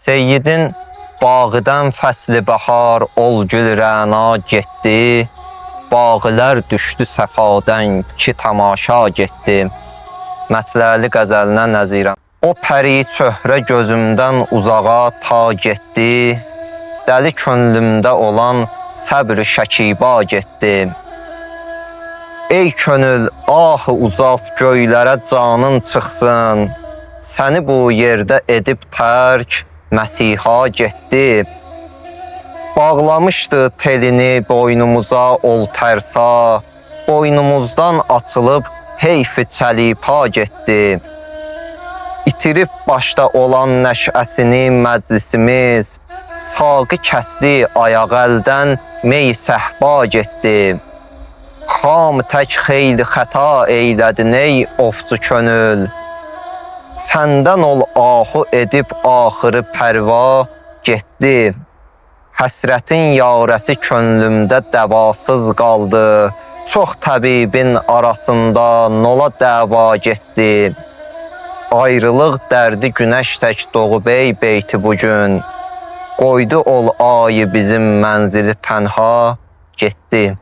Seyyidin bağıdan fəsli bəhar ol gül rəna getdi. Bağılar düşdü səfadən ki tamaşa getdi. Mətləli qəzəlinə nəzirəm. O pəri çöhrə gözümdən uzağa ta getdi. Dəli könlümdə olan səbr şəkiba getdi. Ey könül, ahı uzalt göylərə canın çıxsın. Səni bu yerdə edib tərk Məsiha getdi. Bağlamışdı telini boynumuza ol tərsa. Boynumuzdan açılıb heyfi çəlipa getdi. İtirib başda olan nəşəsini məclisimiz. Saqı kəsdi ayaq əldən mey səhba getdi. Xam tək xeyli xəta eylədin ey ovçu könül. Səndən ol ahu edib axırı pərva getdi. Həsrətin yarəsi könlümdə dəvasız qaldı. Çox təbibin arasında nola dəva getdi. Ayrılıq dərdi günəş tək doğub ey beyti bugün. Qoydu ol ayı bizim mənzili tənha getdi.